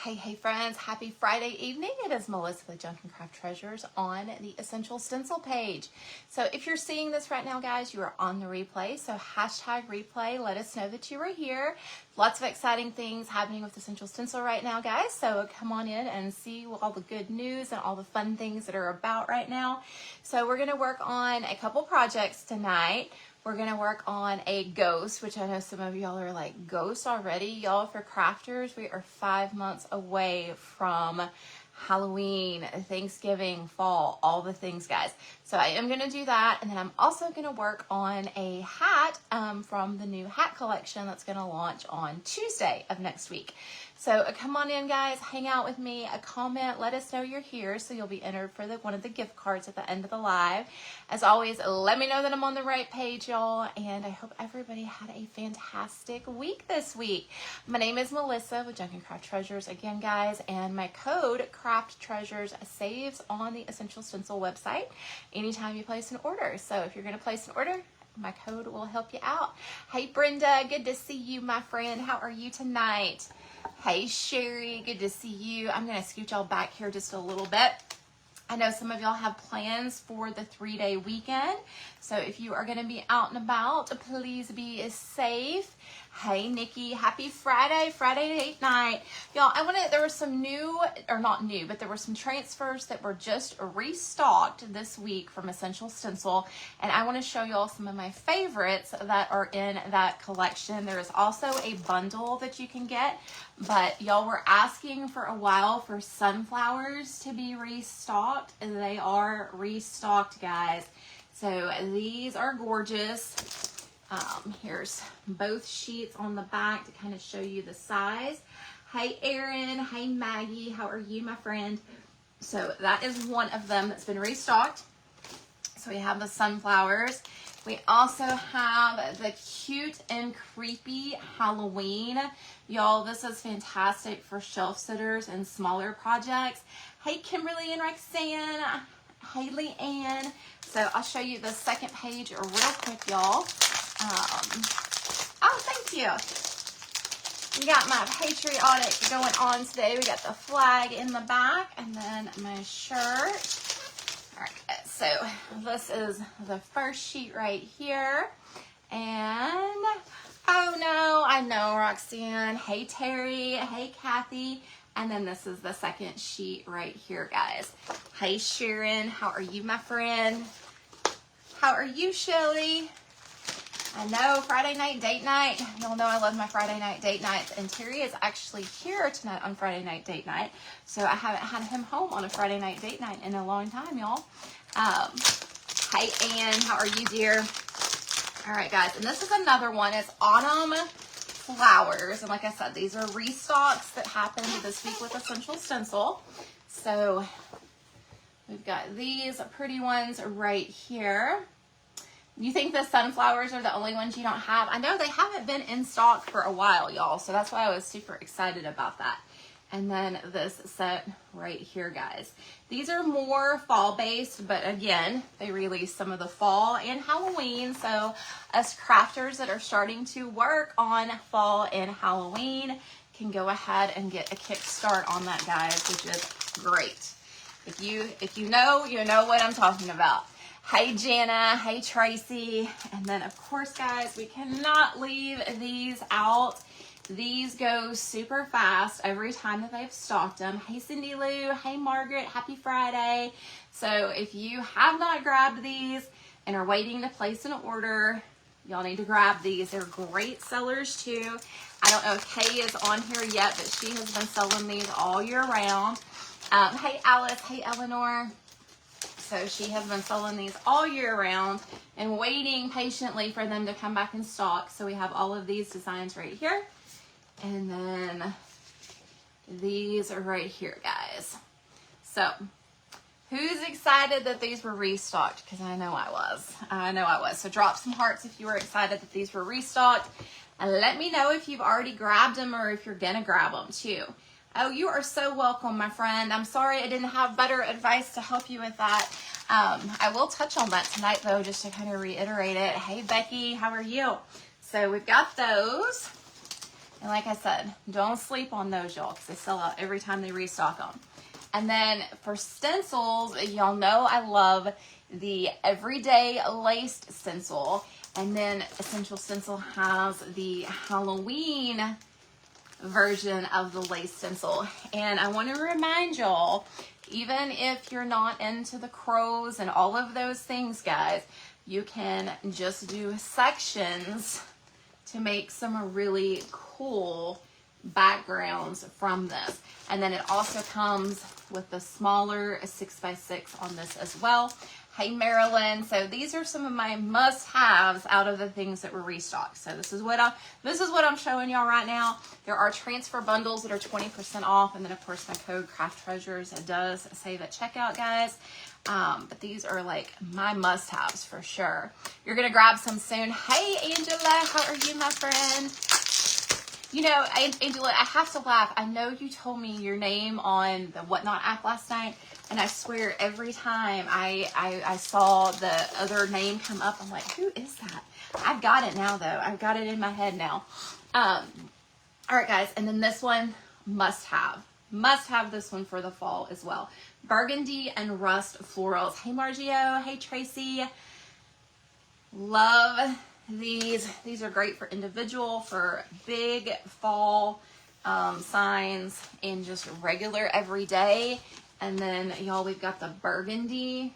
Hey friends, happy Friday evening. It is Melissa with Junk and Craft Treasures on the Essential Stencil page. So if you're seeing this right now, guys, you are on the replay. So hashtag replay, let us know that you are here. Lots of exciting things happening with Essential Stencil right now, guys. So come on in and see all the good news and all the fun things that are about right now. So we're going to work on a couple projects tonight. We're going to work on a ghost, which I know some of y'all are like, ghosts already? Y'all, for crafters, we are 5 months away from Halloween, Thanksgiving, fall, all the things, guys. So I am going to do that, and then I'm also going to work on a hat from the new hat collection that's going to launch on Tuesday of next week. So come on in, guys, hang out with me, a comment, let us know you're here, so you'll be entered for one of the gift cards at the end of the live. As always, let me know that I'm on the right page, y'all, and I hope everybody had a fantastic week this week. My name is Melissa with Junk and Craft Treasures again, guys, and my code CRAFTTREASURES saves on the Essential Stencil website anytime you place an order. So if you're going to place an order, my code will help you out. Hey, Brenda, good to see you, my friend. How are you tonight? Hey, Sherry, good to see you. I'm going to scoot y'all back here just a little bit. I know some of y'all have plans for the 3-day weekend. So if you are going to be out and about, please be safe. Hey, Nikki, happy Friday, Friday date night. Y'all, there were some new, or not new, but there were some transfers that were just restocked this week from Essential Stencil. And I want to show y'all some of my favorites that are in that collection. There is also a bundle that you can get, but y'all were asking for a while for sunflowers to be restocked. And they are restocked, guys. So these are gorgeous. Here's both sheets on the back to kind of show you the size. Hey, Erin. Hey, Maggie. How are you, my friend? So that is one of them that's been restocked. So we have the sunflowers. We also have the Cute and Creepy Halloween. Y'all, this is fantastic for shelf sitters and smaller projects. Hey, Kimberly and Roxanne. Hey, Leanne. So I'll show you the second page real quick, y'all. Oh, thank you. We got my patriotic going on today. We got the flag in the back and then my shirt. All right, so this is the first sheet right here. And, oh no, I know, Roxanne. Hey, Terry. Hey, Kathy. And then this is the second sheet right here, guys. Hey, Sharon. How are you, my friend? How are you, Shelly? I know, Friday night date night. Y'all know I love my Friday night date nights. And Terry is actually here tonight on Friday night date night. So I haven't had him home on a Friday night date night in a long time, y'all. Hey, Ann. How are you, dear? All right, guys. And this is another one. It's Autumn Flowers. And like I said, these are restocks that happened this week with Essential Stencil. So we've got these pretty ones right here. You think the sunflowers are the only ones you don't have? I know they haven't been in stock for a while, y'all. So that's why I was super excited about that. And then this set right here, guys. These are more fall-based, but again, they release some of the fall and Halloween. So us crafters that are starting to work on fall and Halloween can go ahead and get a kickstart on that, guys, which is great. If you know, you know what I'm talking about. Hey, Jana. Hey, Tracy. And then, of course, guys, we cannot leave these out. These go super fast every time that they've stocked them. Hey, Cindy Lou. Hey, Margaret. Happy Friday. So if you have not grabbed these and are waiting to place an order, y'all need to grab these. They're great sellers, too. I don't know if Kay is on here yet, but she has been selling these all year round. Hey, Alice. Hey, Eleanor. So she has been selling these all year round and waiting patiently for them to come back in stock. So we have all of these designs right here. And then these are right here, guys. So who's excited that these were restocked? Because I know I was. I know I was. So drop some hearts if you were excited that these were restocked. And let me know if you've already grabbed them or if you're going to grab them too. Oh, you are so welcome, my friend. I'm sorry I didn't have better advice to help you with that. I will touch on that tonight, though, just to kind of reiterate it. Hey, Becky, how are you? So we've got those. And like I said, don't sleep on those, y'all, because they sell out every time they restock them. And then for stencils, y'all know I love the everyday laced stencil. And then Essential Stencil has the Halloween version of the lace stencil. And I want to remind y'all, even if you're not into the crows and all of those things, guys, you can just do sections to make some really cool backgrounds from this. And then it also comes with the smaller 6x6 on this as well. Hey Marilyn, so these are some of my must-haves out of the things that were restocked. So this is what I'm showing y'all right now. There are transfer bundles that are 20% off, and then of course my code CRAFTTREASURES, it does save at checkout, guys. But these are like my must-haves for sure. You're gonna grab some soon. Hey Angela, how are you, my friend? You know, Angela, I have to laugh. I know you told me your name on the Whatnot app last night, and I swear every time I saw the other name come up, I'm like, who is that? I've got it now, though. I've got it in my head now. All right, guys, and then this one, must have. Must have this one for the fall as well. Burgundy and Rust Florals. Hey, Margio. Hey, Tracy. Love these. These are great for individual, for big fall signs, and just regular everyday. And then y'all, we've got the burgundy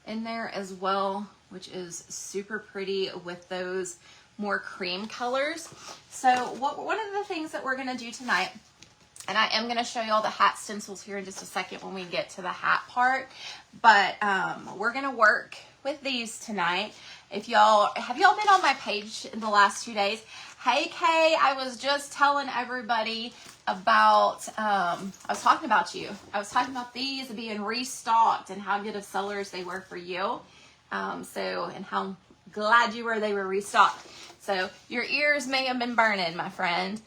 in there as well, which is super pretty with those more cream colors. So one of the things that we're going to do tonight, and I am going to show y'all the hat stencils here in just a second when we get to the hat part, but we're going to work with these tonight. If y'all, have y'all been on my page in the last 2 days? Hey Kay, I was just telling everybody about, I was talking about you. I was talking about these being restocked and how good of sellers they were for you. And how glad you were they were restocked. So your ears may have been burning, my friend.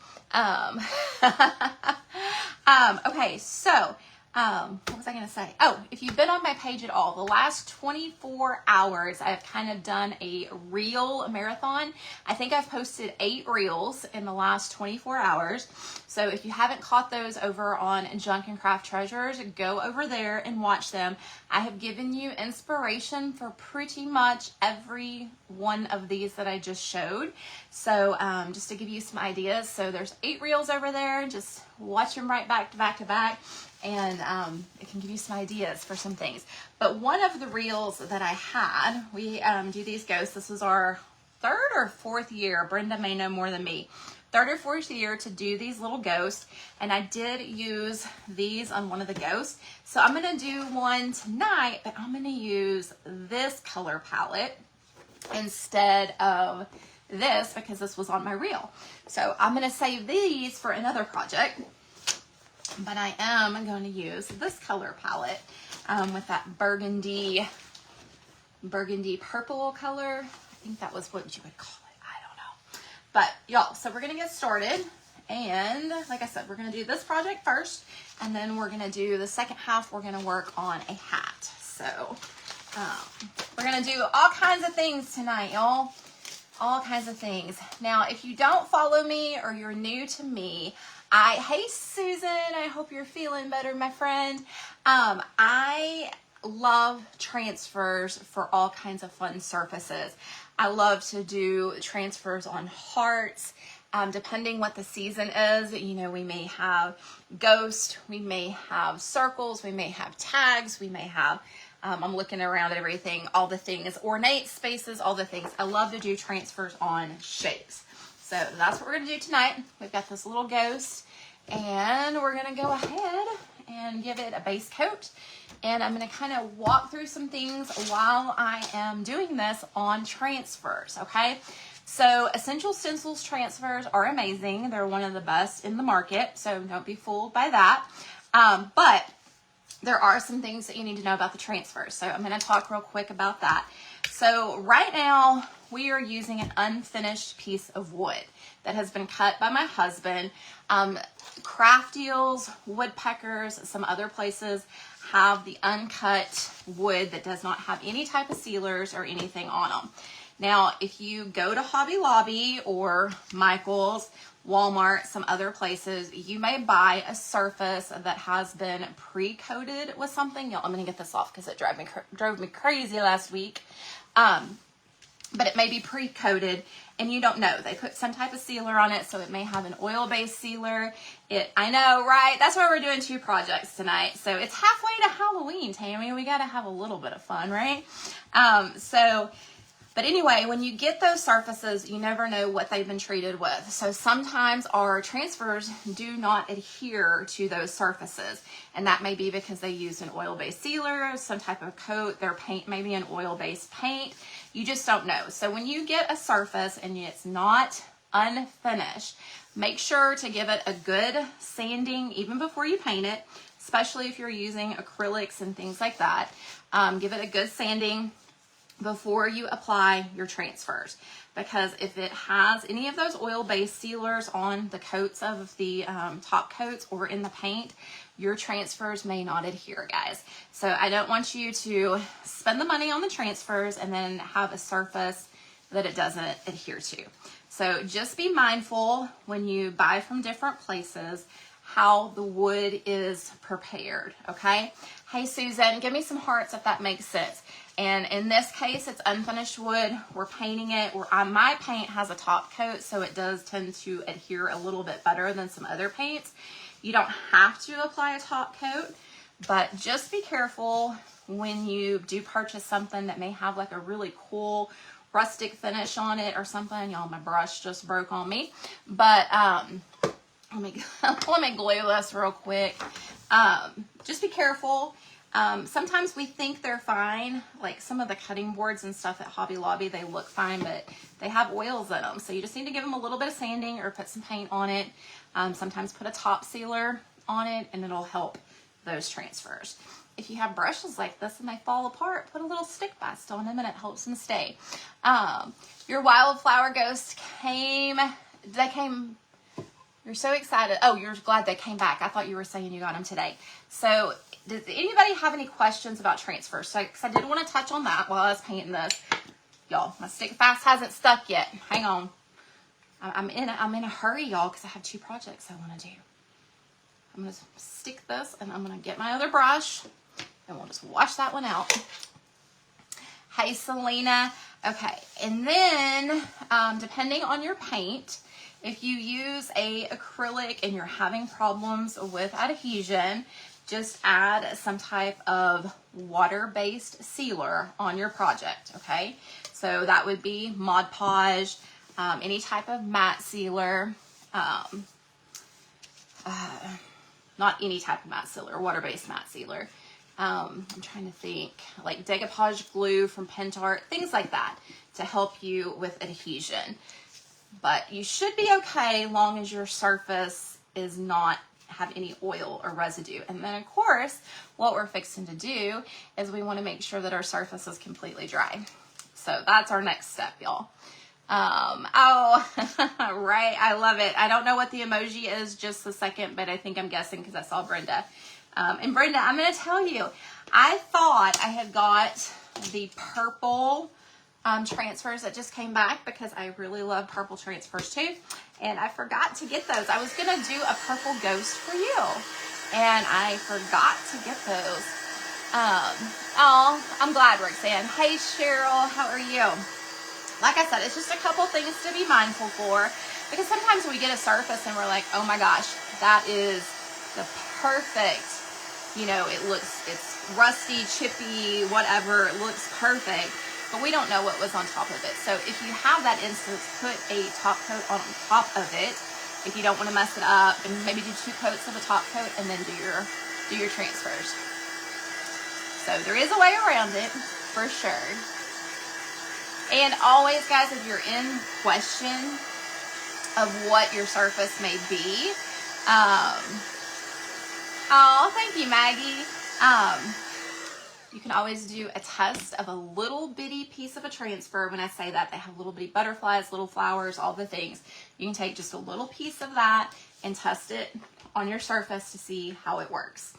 Okay, so what was I going to say? Oh, if you've been on my page at all, the last 24 hours, I've kind of done a reel marathon. I think I've posted 8 reels in the last 24 hours. So if you haven't caught those over on Junk and Craft Treasures, go over there and watch them. I have given you inspiration for pretty much every one of these that I just showed. So just to give you some ideas. So there's 8 reels over there. Just watch them right back to back to back. And it can give you some ideas for some things. But one of the reels that I had, we do these ghosts. This was our 3rd or 4th year. Brenda may know more than me. 3rd or 4th year to do these little ghosts. And I did use these on one of the ghosts. So I'm going to do one tonight, but I'm going to use this color palette instead of this because this was on my reel. So I'm going to save these for another project. But I am going to use this color palette with that burgundy purple color. I think that was what you would call it. I don't know. But y'all, so we're going to get started. And like I said, we're going to do this project first. And then we're going to do the second half. We're going to work on a hat. So we're going to do all kinds of things tonight, y'all. All kinds of things. Now, if you don't follow me or you're new to me, hey Susan, I hope you're feeling better, my friend. I love transfers for all kinds of fun surfaces. I love to do transfers on hearts. Depending what the season is, you know, we may have ghosts, we may have circles, we may have tags, we may have, I'm looking around at everything, all the things, ornate spaces, all the things. I love to do transfers on shapes. So that's what we're going to do tonight. We've got this little ghost, and we're going to go ahead and give it a base coat. And I'm going to kind of walk through some things while I am doing this on transfers, okay? So Essential Stencils transfers are amazing. They're one of the best in the market, so don't be fooled by that. But there are some things that you need to know about the transfers. So I'm going to talk real quick about that. So right now, we are using an unfinished piece of wood that has been cut by my husband. Craft Deals, Woodpeckers, some other places have the uncut wood that does not have any type of sealers or anything on them. Now, if you go to Hobby Lobby or Michael's, Walmart, some other places, you may buy a surface that has been pre-coated with something. Y'all, I'm going to get this off because it drove me crazy last week. But it may be pre-coated and you don't know. They put some type of sealer on it, so it may have an oil-based sealer. I know, right? That's why we're doing 2 projects tonight. So it's halfway to Halloween, Tammy. We got to have a little bit of fun, right? But anyway, when you get those surfaces, you never know what they've been treated with. So sometimes our transfers do not adhere to those surfaces. And that may be because they used an oil-based sealer, some type of coat. Their paint may be an oil-based paint. You just don't know. So when you get a surface and it's not unfinished, make sure to give it a good sanding even before you paint it, especially if you're using acrylics and things like that. Give it a good sanding before you apply your transfers, because if it has any of those oil-based sealers on the coats of the top coats or in the paint, your transfers may not adhere, guys. So I don't want you to spend the money on the transfers and then have a surface that it doesn't adhere to. So just be mindful when you buy from different places how the wood is prepared, okay? Hey, Susan, give me some hearts if that makes sense. And in this case, it's unfinished wood. We're painting it. My paint has a top coat, so it does tend to adhere a little bit better than some other paints. You don't have to apply a top coat, but just be careful when you do purchase something that may have like a really cool rustic finish on it or something. Y'all, my brush just broke on me. But let me glue this real quick. Just be careful. Sometimes we think they're fine, like some of the cutting boards and stuff at Hobby Lobby, they look fine, but they have oils in them. So you just need to give them a little bit of sanding or put some paint on it. Sometimes put a top sealer on it and it'll help those transfers. If you have brushes like this and they fall apart, put a little stick vest on them and it helps them stay. Your wildflower ghost you're so excited. Oh, you're glad they came back. I thought you were saying you got them today. So does anybody have any questions about transfers? So, because I did want to touch on that while I was painting this. Y'all, my stick fast hasn't stuck yet. Hang on. I'm in a hurry, y'all, because I have 2 projects I want to do. I'm going to stick this and I'm going to get my other brush and we'll just wash that one out. Hey, Selena. Okay. And then, depending on your paint, if you use a acrylic and you're having problems with adhesion, just add some type of water-based sealer on your project, okay? So that would be Mod Podge, any type of matte sealer, not any type of matte sealer, water-based matte sealer. I'm trying to think, like decoupage glue from Pentart, things like that to help you with adhesion. But you should be okay long as your surface is not have any oil or residue. And then of course, what we're fixing to do is we want to make sure that our surface is completely dry. So that's our next step, y'all. Oh, right. I love it. I don't know what the emoji is just a second, but I think I'm guessing because I saw Brenda. And Brenda, I'm going to tell you, I thought I had got the purple transfers that just came back because I really love purple transfers too. And I forgot to get those. I was going to do a purple ghost for you. And I forgot to get those. Oh, I'm glad, Roxanne. Hey, Cheryl, how are you? Like I said, it's just a couple things to be mindful for. Because sometimes we get a surface and we're like, oh my gosh, that is the perfect, you know, it's rusty, chippy, whatever. It looks perfect. But we don't know what was on top of it. So if you have that instance, put a top coat on top of it. If you don't want to mess it up, and maybe do 2 coats of a top coat and then do your transfers. So there is a way around it for sure. And always, guys, if you're in question of what your surface may be, oh, thank you, Maggie. You can always do a test of a little bitty piece of a transfer. When I say that, they have little bitty butterflies, little flowers, all the things. You can take just a little piece of that and test it on your surface to see how it works.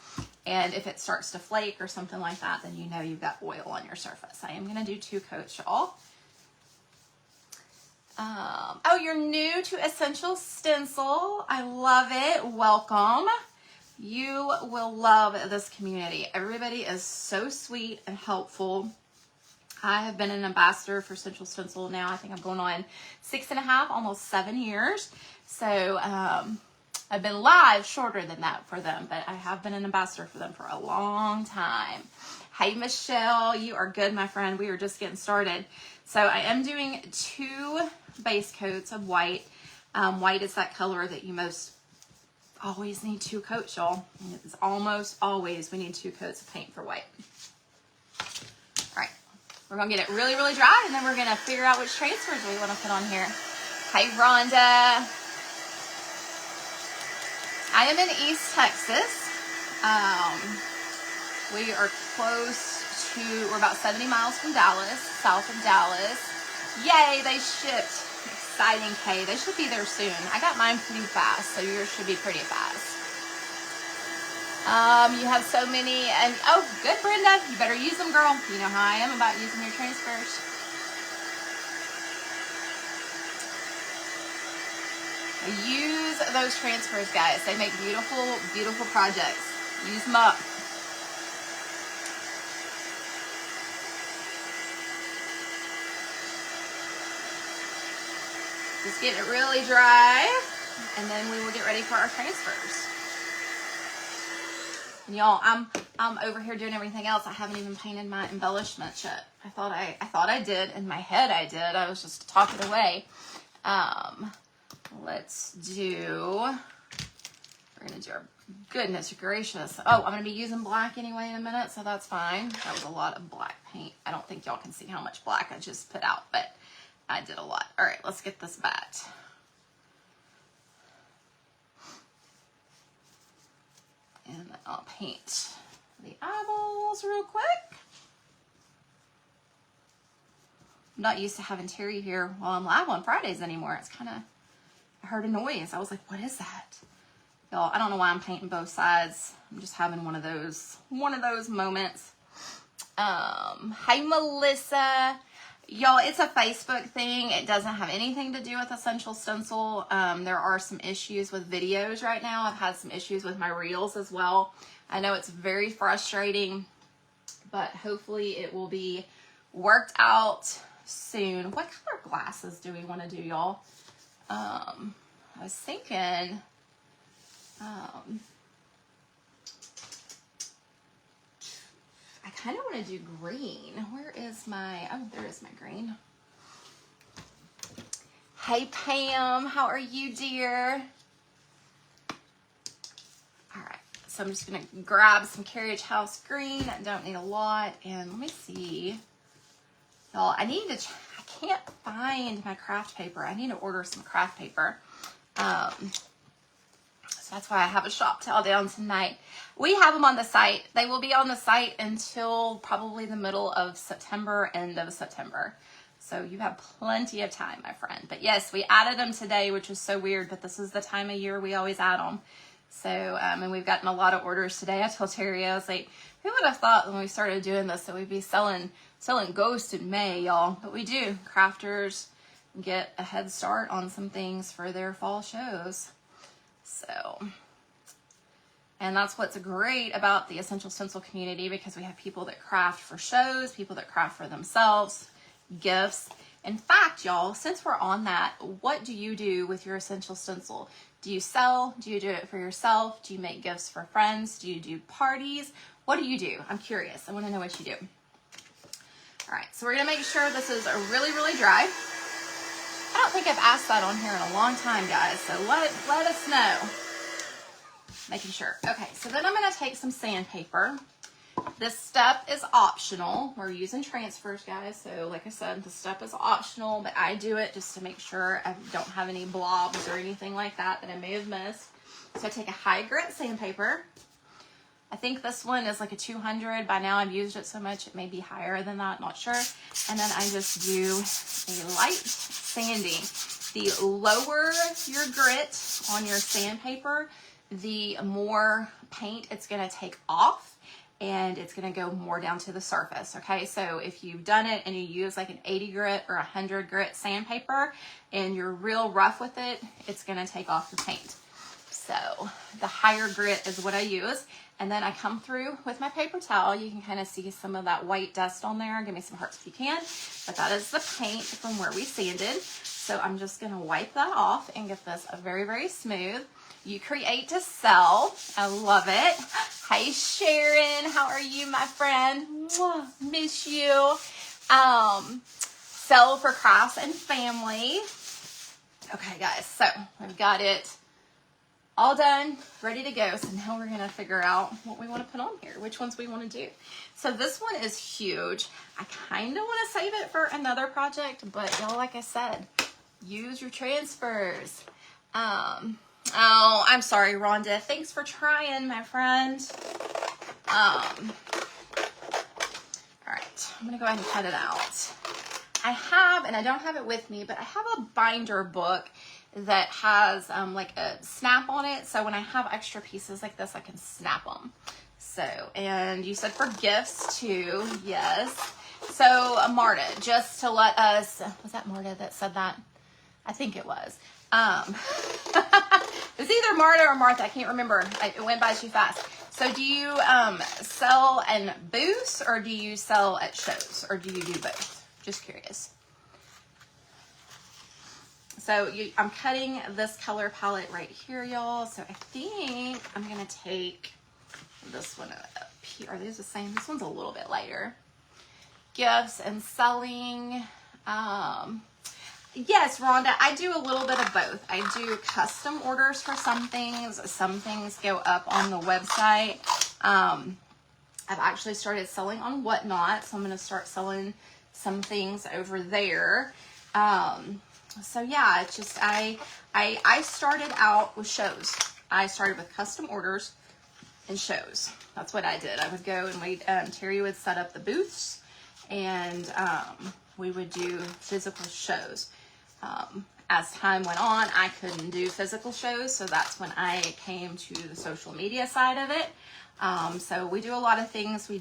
And if it starts to flake or something like that, then you know you've got oil on your surface. I am going to do 2 coats, y'all. Oh, you're new to Essential Stencil. I love it. Welcome. You will love this community. Everybody is so sweet and helpful. I have been an ambassador for Essential Stencil now. I think I'm going on 6.5, almost 7 years. So I've been live shorter than that for them, but I have been an ambassador for them for a long time. Hey, Michelle, you are good, my friend. We are just getting started. So I am doing 2 base coats of white. White is that color that you most always need 2 coats, y'all. It's almost always we need 2 coats of paint for white. All right, we're gonna get it really, really dry, and then we're gonna figure out which transfers we wanna put on here. Hi, Rhonda. I am in East Texas. We are we're about 70 miles from Dallas, south of Dallas. Yay, they shipped. Exciting, Kay. They should be there soon. I got mine pretty fast, so yours should be pretty fast. You have so many, and oh, good, Brenda. You better use them, girl. You know how I am about using your transfers. Use those transfers, guys. They make beautiful, beautiful projects. Use them up. Just get it really dry, and then we will get ready for our transfers. And y'all, I'm over here doing everything else. I haven't even painted my embellishments yet. I thought I did. In my head, I did. I was just talking away. Let's do. We're gonna do our. Goodness gracious. Oh, I'm gonna be using black anyway in a minute, so that's fine. That was a lot of black paint. I don't think y'all can see how much black I just put out, but I did a lot. All right, let's get this bat. And I'll paint the eyeballs real quick. I'm not used to having Terry here while I'm live on Fridays anymore. It's kind of, I heard a noise. I was like, what is that? Y'all, I don't know why I'm painting both sides. I'm just having one of those moments. Hi, Melissa. Y'all, it's a Facebook thing. It doesn't have anything to do with Essential Stencil. There are some issues with videos right now. I've had some issues with my reels as well. I know it's very frustrating, but hopefully it will be worked out soon. What color glasses do we want to do, y'all? I was thinking, I kind of want to do green. Where is my, oh, there is my green. Hey, Pam, how are you, dear? All right, so I'm just going to grab some Carriage House green. I don't need a lot. And let me see. Y'all, I can't find my craft paper. I need to order some craft paper. So that's why I have a shop towel down tonight. We have them on the site. They will be on the site until probably the middle of September, end of September. So you have plenty of time, my friend. But yes, we added them today, which was so weird, but this is the time of year we always add them. So, and we've gotten a lot of orders today. I told Terry, I was like, who would have thought when we started doing this that we'd be selling ghosts in May, y'all? But we do. Crafters get a head start on some things for their fall shows. So, and that's what's great about the Essential Stencil community, because we have people that craft for shows, people that craft for themselves, gifts. In fact, y'all, since we're on that, what do you do with your Essential Stencil? Do you sell? Do you do it for yourself? Do you make gifts for friends? Do you do parties? What do you do? I'm curious. I want to know what you do. All right, so we're going to make sure this is really, really dry. I don't think I've asked that on here in a long time, guys, so let us know. Making sure. Okay, so then I'm going to take some sandpaper. This step is optional. We're using transfers, guys, so like I said, the step is optional, but I do it just to make sure I don't have any blobs or anything like that I may have missed. So I take a high grit sandpaper. I think this one is like a 200. By now I've used it so much, it may be higher than that, not sure. And then I just do a light sanding. The lower your grit on your sandpaper, the more paint it's going to take off. and it's gonna go more down to the surface, okay? So if you've done it and you use like an 80 grit or 100 grit sandpaper and you're real rough with it, it's gonna take off the paint. So the higher grit is what I use. And then I come through with my paper towel. You can kind of see some of that white dust on there. Give me some hearts if you can. But that is the paint from where we sanded. So I'm just gonna wipe that off and get this very, very smooth. You create to sell. I love it. Hey Sharon, how are you, my friend? Mwah, miss you. Sell for crafts and family. Okay guys, so I've got it all done, ready to go. So now we're gonna figure out what we want to put on here, which ones we want to do. So this one is huge. I kind of want to save it for another project, but y'all, like I said, use your transfers. Oh, I'm sorry, Rhonda. Thanks for trying, my friend. All right, I'm gonna go ahead and cut it out. I have, and I don't have it with me, but I have a binder book that has like a snap on it. So when I have extra pieces like this, I can snap them. So, and you said for gifts too. Yes. So Marta, just to let us, was that Marta that said that? I think it was. It's either Marta or Martha. I can't remember. It went by too fast. So do you sell in booths or do you sell at shows or do you do both? Just curious. So I'm cutting this color palette right here, y'all. So I think I'm gonna take this one up here. Are these the same? This one's a little bit lighter. Gifts and selling. Yes, Rhonda, I do a little bit of both. I do custom orders for some things. Some things go up on the website. I've actually started selling on Whatnot, so I'm gonna start selling some things over there. So yeah, it's just, I started out with shows. I started with custom orders and shows. That's what I did. I would go and Terry would set up the booths and we would do physical shows. As time went on, I couldn't do physical shows, so that's when I came to the social media side of it. So we do a lot of things. We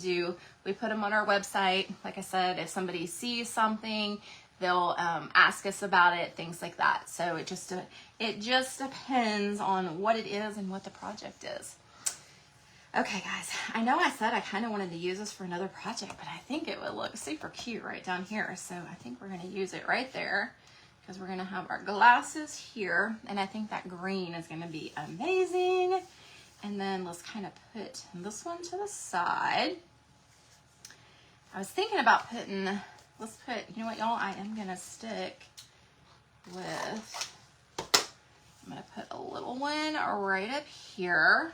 put them on our website. Like I said, if somebody sees something, they'll ask us about it, things like that. So it just depends on what it is and what the project is. Okay, guys, I know I said I kind of wanted to use this for another project, but I think it would look super cute right down here. So I think we're going to use it right there because we're going to have our glasses here. And I think that green is going to be amazing. And then let's kind of put this one to the side. I was thinking about putting, let's put, you know what, y'all, I am going to stick with, I'm going to put a little one right up here.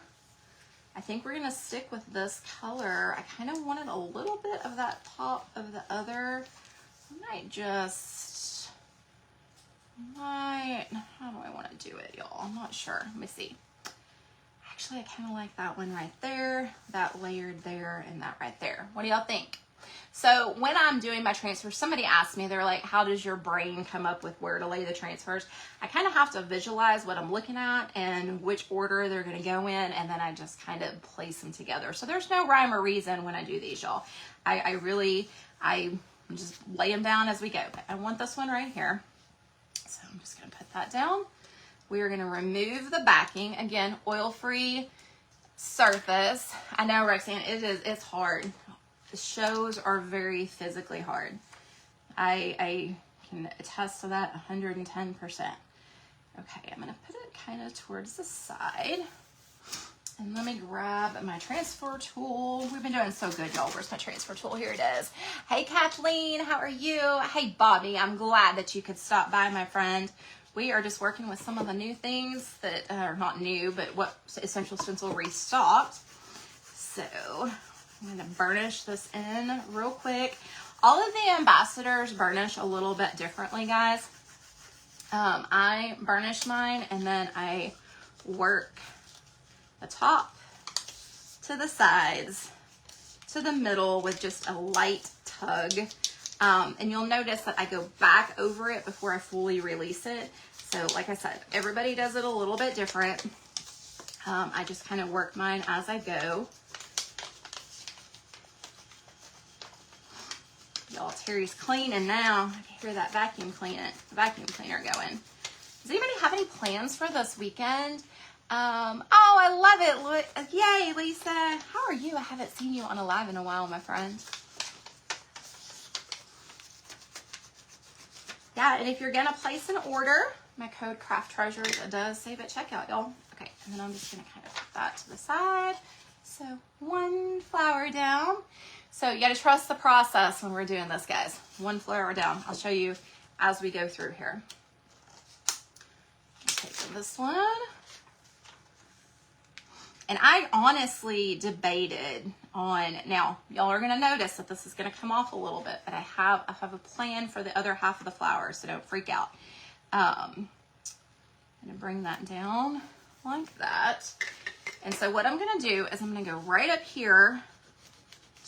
I think we're going to stick with this color. I kind of wanted a little bit of that top of the other. I might just, how do I want to do it, y'all? I'm not sure. Let me see. Actually, I kind of like that one right there, that layered there, and that right there. What do y'all think? So when I'm doing my transfers, somebody asked me, they're like, how does your brain come up with where to lay the transfers? I kind of have to visualize what I'm looking at and which order they're going to go in, and then I just kind of place them together. So there's no rhyme or reason when I do these, y'all. I just lay them down as we go. But I want this one right here. So I'm just going to put that down. We are going to remove the backing. Again, oil-free surface. I know, Roxanne, it's hard. The shows are very physically hard. I can attest to that 110%. Okay, I'm going to put it kind of towards the side. And let me grab my transfer tool. We've been doing so good, y'all. Where's my transfer tool? Here it is. Hey, Kathleen, how are you? Hey, Bobby, I'm glad that you could stop by, my friend. We are just working with some of the new things that are not new, but what Essential Stencil restocked. So I'm going to burnish this in real quick. All of the ambassadors burnish a little bit differently, guys. I burnish mine and then I work the top to the sides to the middle with just a light tug. And you'll notice that I go back over it before I fully release it. So like I said, everybody does it a little bit different. I just kind of work mine as I go. Y'all, Terry's cleaning now. I can hear that vacuum cleaner going. Does anybody have any plans for this weekend? Oh, I love it. Yay, Lisa. How are you? I haven't seen you on a live in a while, my friend. Yeah, and if you're gonna place an order, my code CRAFTTREASURES, it does save at checkout, y'all. Okay, and then I'm just gonna kind of put that to the side. So 1 flower down. So you gotta trust the process when we're doing this, guys. 1 flower down. I'll show you as we go through here. Take this one. And I honestly debated on, now y'all are gonna notice that this is gonna come off a little bit, but I have a plan for the other half of the flower, so don't freak out. I'm gonna bring that down like that. And so what I'm gonna do is I'm gonna go right up here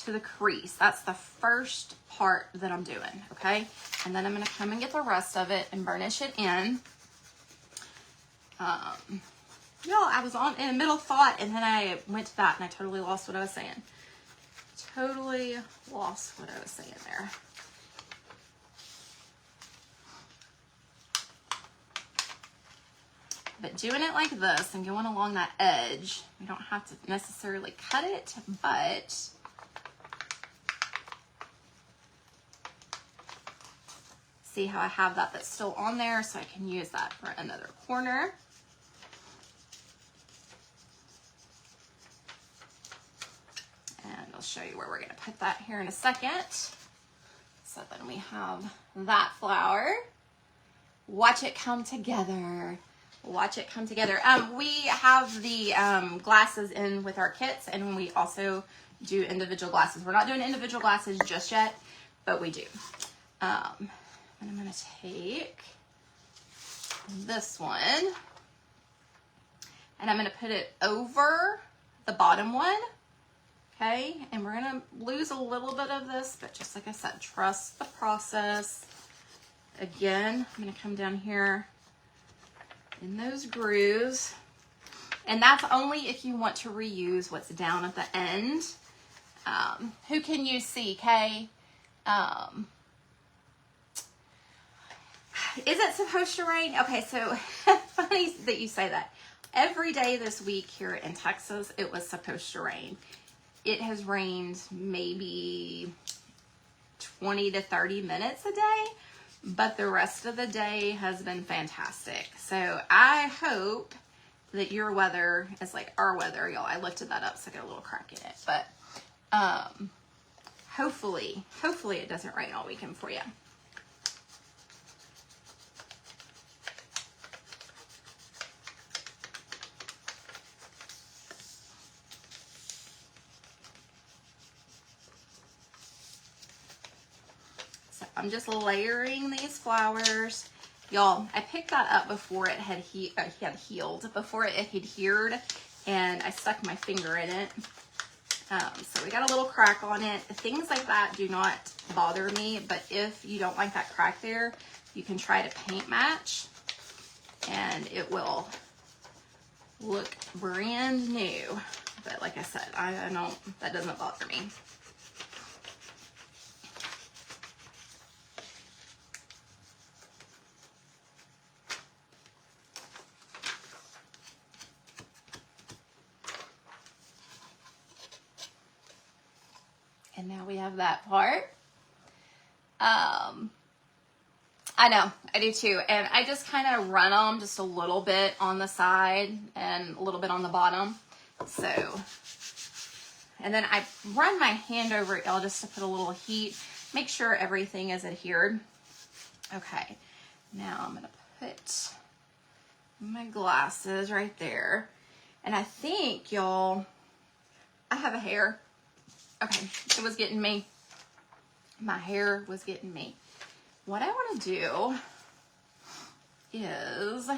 to the crease. That's the first part that I'm doing, okay? And then I'm gonna come and get the rest of it and burnish it in. Y'all, I was in a middle thought and then I went to that and I totally lost what I was saying. Totally lost what I was saying there. But doing it like this and going along that edge, we don't have to necessarily cut it, but see how I have that that's still on there, so I can use that for another corner. And I'll show you where we're gonna put that here in a second. So then we have that flower. Watch it come together. Watch it come together. We have the glasses in with our kits, and we also do individual glasses. We're not doing individual glasses just yet, but we do. And I'm gonna take this one and I'm gonna put it over the bottom one. Okay, and we're gonna lose a little bit of this, but just like I said, trust the process. Again, I'm gonna come down here in those grooves, and that's only if you want to reuse what's down at the end. Who can you see, Kay? Is it supposed to rain? Okay, so funny that you say that. Every day this week here in Texas, it was supposed to rain. It has rained maybe 20 to 30 minutes a day, but the rest of the day has been fantastic. So I hope that your weather is like our weather, y'all. I lifted that up so I got a little crack in it, but hopefully it doesn't rain all weekend for you. I'm just layering these flowers. Y'all, I picked that up before it had healed, before it had adhered, and I stuck my finger in it. So we got a little crack on it. Things like that do not bother me, but if you don't like that crack there, you can try to paint match, and it will look brand new. But like I said, I don't, that doesn't bother me. And now we have that part. I know, I do too. And I just kind of run them just a little bit on the side and a little bit on the bottom. So, and then I run my hand over it, y'all, just to put a little heat. Make sure everything is adhered. Okay, now I'm gonna put my glasses right there. And I think, y'all, I have a hair. Okay, it was getting me. My hair was getting me. What I want to do is,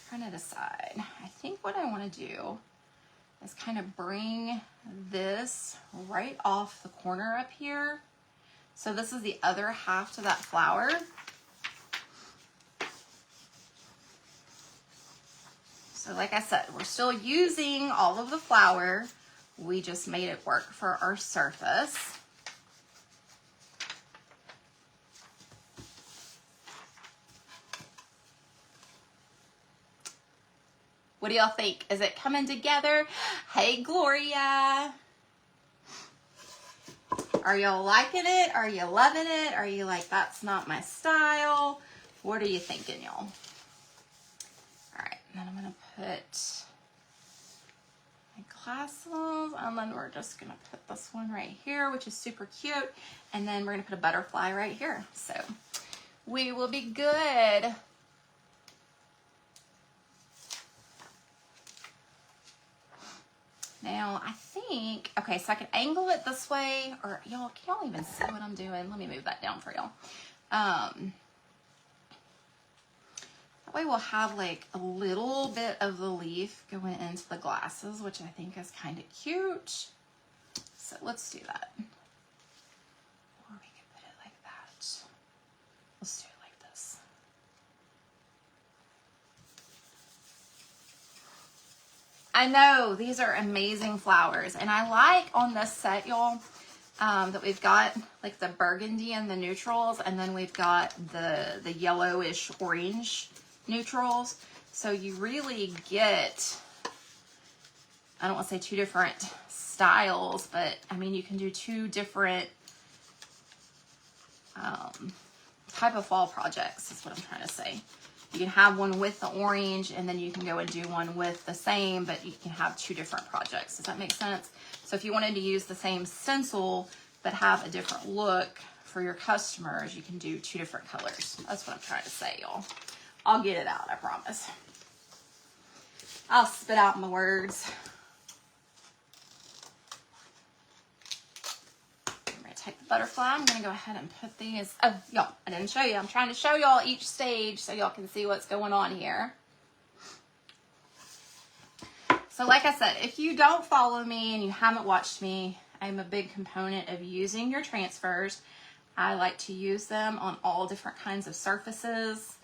trying to decide, I think what I want to do is kind of bring this right off the corner up here. So this is the other half to that flower. So like I said, we're still using all of the flower. We just made it work for our surface. What do y'all think? Is it coming together? Hey, Gloria. Are y'all liking it? Are you loving it? Are you like, that's not my style? What are you thinking, y'all? All right, then I'm gonna put my glasses, and then we're just gonna put this one right here, which is super cute. And then we're gonna put a butterfly right here. So we will be good. Now, I think, okay, so I can angle it this way, or y'all, can y'all even see what I'm doing? Let me move that down for y'all. That way we'll have like a little bit of the leaf going into the glasses, which I think is kind of cute. So let's do that. Or we can put it like that. Let's do it like this. I know, these are amazing flowers. And I like on this set, y'all, that we've got like the burgundy and the neutrals, and then we've got the yellowish orange neutrals. So you really get, I don't want to say two different styles, but I mean, you can do two different type of fall projects is what I'm trying to say. You can have one with the orange, and then you can go and do one with the same, but you can have two different projects. Does that make sense? So if you wanted to use the same stencil, but have a different look for your customers, you can do two different colors. That's what I'm trying to say, y'all. I'll get it out, I promise. I'll spit out my words. Take the butterfly. I'm going to go ahead and put these. Oh, y'all, I didn't show you. I'm trying to show y'all each stage so y'all can see what's going on here. So like I said, if you don't follow me and you haven't watched me, I'm a big component of using your transfers. I like to use them on all different kinds of surfaces,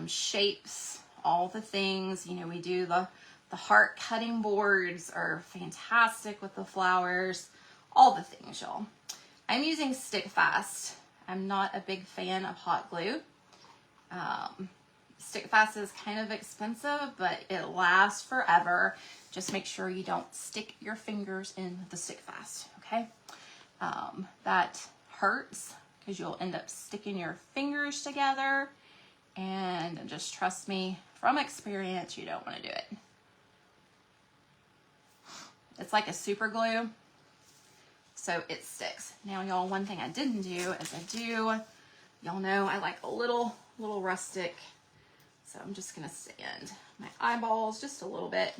shapes, all the things. You know, we do the heart cutting boards are fantastic with the flowers, all the things, y'all. I'm using Stick Fast. I'm not a big fan of hot glue. Stick Fast is kind of expensive, but it lasts forever. Just make sure you don't stick your fingers in the Stick Fast, okay? That hurts because you'll end up sticking your fingers together, and just trust me, from experience, you don't want to do it. It's like a super glue. So it sticks. Now, y'all, one thing I didn't do is y'all know I like a little rustic. So I'm just going to sand my eyeballs just a little bit.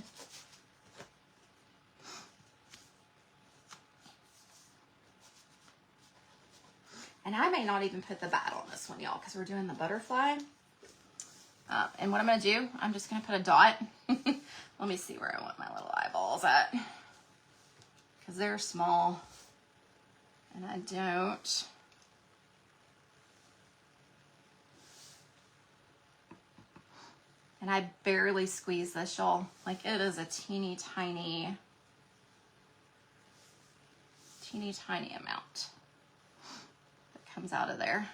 And I may not even put the bat on this one, y'all, because we're doing the butterfly. And what I'm going to do, I'm just going to put a dot. Let me see where I want my little eyeballs at, because they're small. And I don't. And I barely squeeze this, y'all. Like, it is a teeny tiny amount that comes out of there.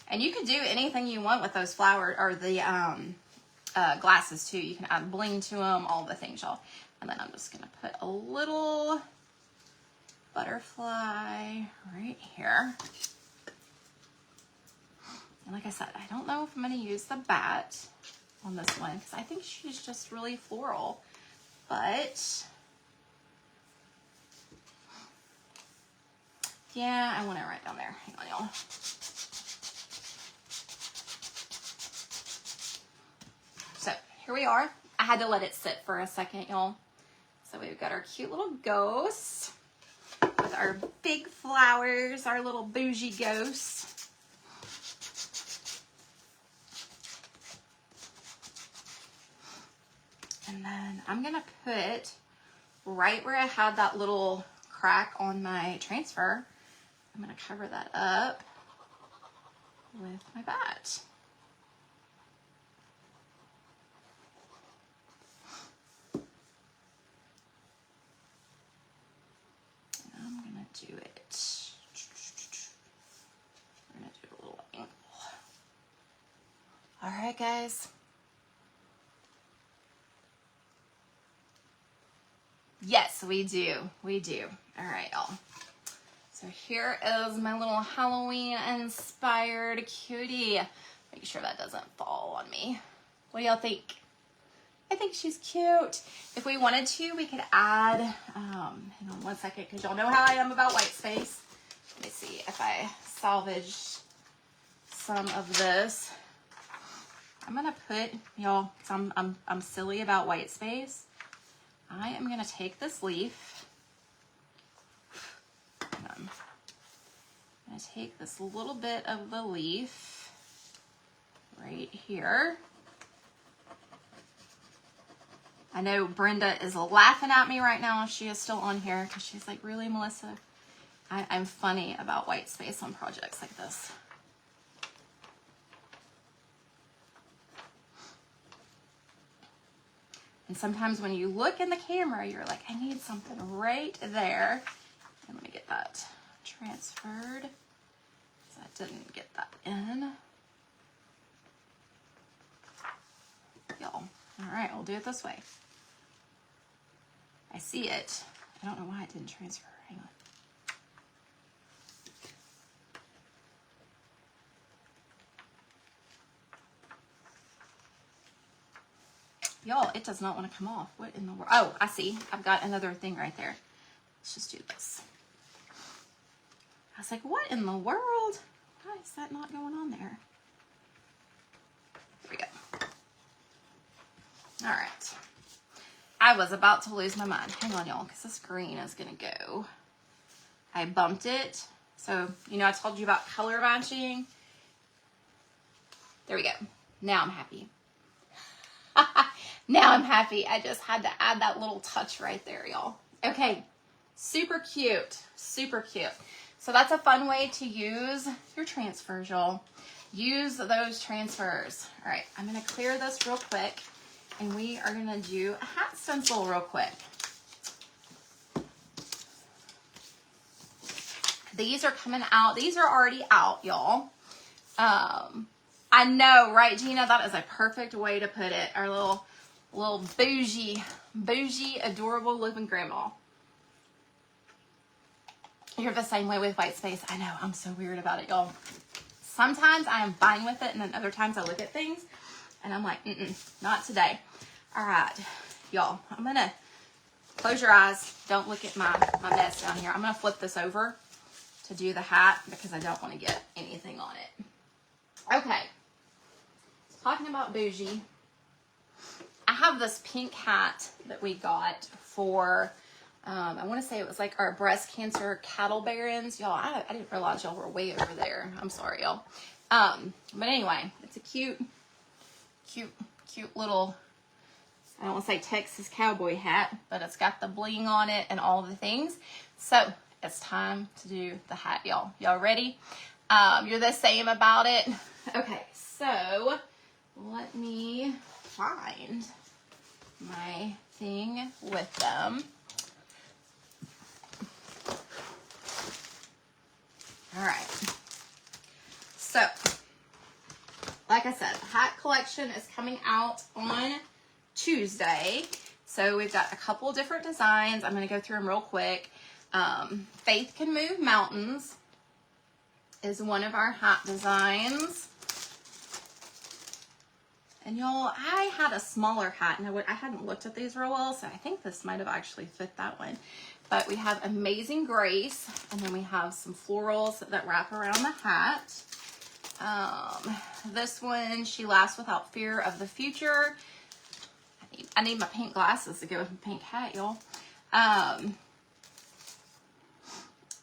And you can do anything you want with those flowers, or the glasses too. You can add bling to them, all the things, y'all. And then I'm just gonna put a little butterfly right here. And like I said, I don't know if I'm gonna use the bat on this one, because I think she's just really floral. But yeah, I want it right down there. Hang on, y'all. So here we are. I had to let it sit for a second, y'all. So we've got our cute little ghost with our big flowers, our little bougie ghost. And then I'm gonna put right where I had that little crack on my transfer, I'm gonna cover that up with my bat. I'm gonna do it All right, guys. Yes, we do. We do. All right, y'all. So here is my little Halloween inspired cutie. Make sure that doesn't fall on me. What do y'all think? I think she's cute. If we wanted to, we could add, hang on one second, because y'all know how I am about white space. Let me see if I salvage some of this. I'm gonna put, y'all, I'm silly about white space. I am gonna take this leaf. I'm gonna take this little bit of the leaf right here. I know Brenda is laughing at me right now. She is still on here because she's like, really, Melissa? I'm funny about white space on projects like this. And sometimes when you look in the camera, you're like, I need something right there. And let me get that transferred. So I didn't get that in. Y'all. All right, we'll do it this way. I see it. I don't know why it didn't transfer. Hang on. Y'all, it does not want to come off. What in the world? Oh, I see. I've got another thing right there. Let's just do this. I was like, what in the world? Why is that not going on there? There we go. All right. I was about to lose my mind. Hang on, y'all, because this green is going to go. I bumped it. So, you know, I told you about color matching. There we go. Now I'm happy. Now I'm happy. I just had to add that little touch right there, y'all. Okay. Super cute. Super cute. So that's a fun way to use your transfers, y'all. Use those transfers. All right. I'm going to clear this real quick. And we are going to do a hat stencil real quick. These are coming out. These are already out, y'all. I know, right, Gina? That is a perfect way to put it. Our little bougie, adorable living grandma. You're the same way with white space. I know. I'm so weird about it, y'all. Sometimes I am fine with it, and then other times I look at things, and I'm like, not today. All right, y'all. I'm going to close your eyes. Don't look at my mess down here. I'm going to flip this over to do the hat because I don't want to get anything on it. Okay. Talking about bougie, I have this pink hat that we got for, I want to say it was like our breast cancer cattle barons. Y'all, I didn't realize y'all were way over there. I'm sorry, y'all. But anyway, it's a cute little, I don't want to say Texas cowboy hat, but it's got the bling on it and all the things. So it's time to do the hat, y'all. Y'all ready? You're the same about it. Okay, so let me find my thing with them. All right. So, like I said, the hat collection is coming out on Tuesday. So we've got a couple different designs. I'm going to go through them real quick. Faith Can Move Mountains is one of our hat designs. And y'all, I had a smaller hat, and I hadn't looked at these real well, so I think this might have actually fit that one. But we have Amazing Grace, and then we have some florals that wrap around the hat. This one, She Laughs Without Fear of the Future. I need my pink glasses to go with my pink hat, y'all.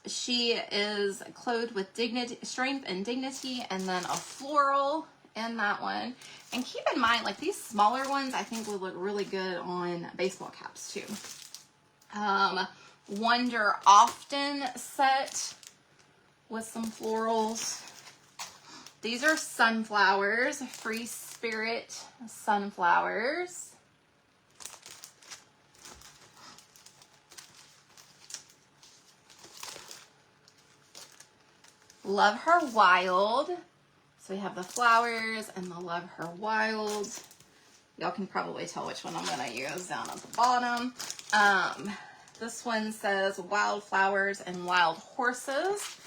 She is clothed with dignity, strength and dignity, and then a floral in that one. And keep in mind, like these smaller ones, I think would look really good on baseball caps too. Wonder Often set with some florals. These are sunflowers, Free Spirit sunflowers. Love Her Wild, So we have the flowers and the Love Her Wild. Y'all can probably tell which one I'm going to use down at the bottom. This one says Wildflowers and Wild Horses.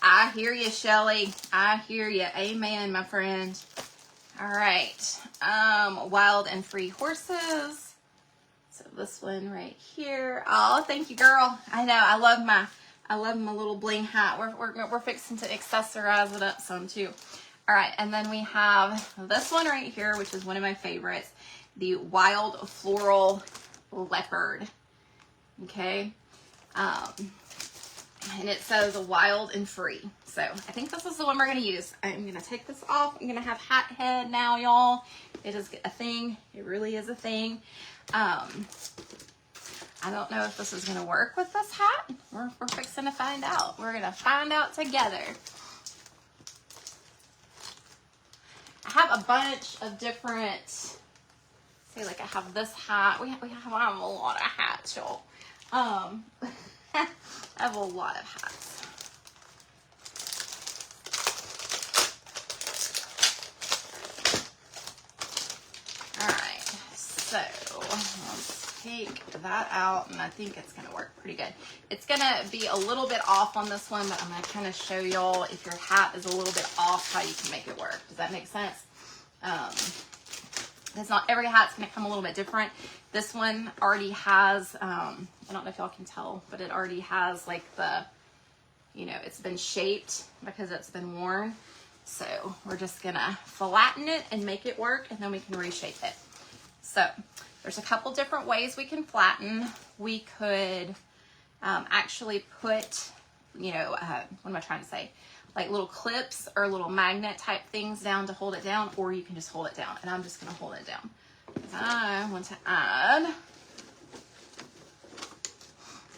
I hear you, Shelly. I hear you. Amen, my friend. All right. Wild and Free Horses. So this one right here. Oh, thank you, girl. I know. I love my little bling hat. We're fixing to accessorize it up some too. All right, and then we have this one right here, which is one of my favorites, the Wild Floral Leopard. Okay. And it says Wild and Free. So I think this is the one we're going to use. I'm going to take this off. I'm going to have hat head now, y'all. It is a thing. It really is a thing. I don't know if this is going to work with this hat. We're fixing to find out. We're going to find out together. I have a bunch of different, say like I have this hat. I have a lot of hats, y'all. I have a lot of hats. All right, so let's take that out, and I think it's gonna work pretty good. It's gonna be a little bit off on this one, but I'm gonna kind of show y'all if your hat is a little bit off how you can make it work. Does that make sense? Because not every hat's gonna come a little bit different. This one already has, I don't know if y'all can tell, but it already has like the, you know, it's been shaped because it's been worn. So we're just gonna flatten it and make it work, and then we can reshape it. So there's a couple different ways we can flatten. We could actually put, you know, what am I trying to say? Like little clips or little magnet type things down to hold it down, or you can just hold it down. And I'm just gonna hold it down. I want to add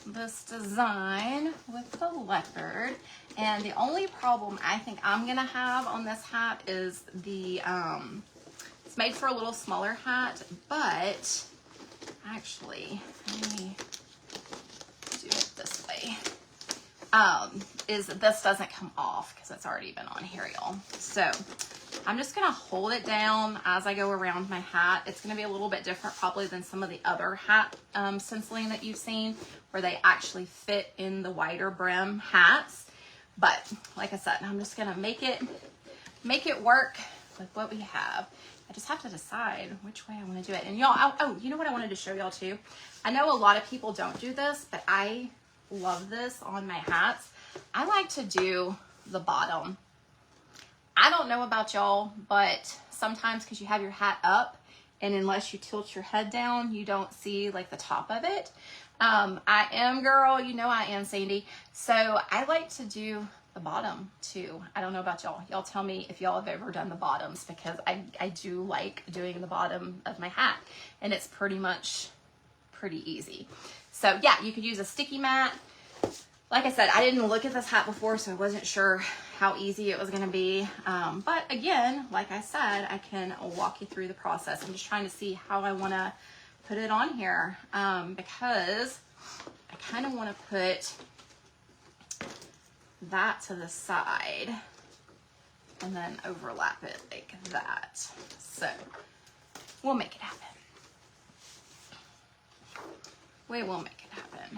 this design with the leopard, and the only problem I think I'm gonna have on this hat is the it's made for a little smaller hat, but actually let me do it this way, is this doesn't come off because it's already been on here, y'all. So I'm just gonna hold it down as I go around my hat. It's gonna be a little bit different probably than some of the other hat stenciling that you've seen, where they actually fit in the wider brim hats. But like I said, I'm just gonna make it work with what we have. I just have to decide which way I want to do it. And y'all, oh, you know what I wanted to show y'all too? I know a lot of people don't do this, but I love this on my hats. I like to do the bottom. I don't know about y'all, but sometimes because you have your hat up, and unless you tilt your head down, you don't see like the top of it. I am, girl, you know I am, Sandy. So I like to do the bottom too. I don't know about y'all. Y'all tell me if y'all have ever done the bottoms, because I do like doing the bottom of my hat, and it's pretty easy. So yeah, you could use a sticky mat. Like I said, I didn't look at this hat before, so I wasn't sure how easy it was going to be. But again, like I said, I can walk you through the process. I'm just trying to see how I want to put it on here, because I kind of want to put that to the side and then overlap it like that. So we'll make it happen. We will make it happen.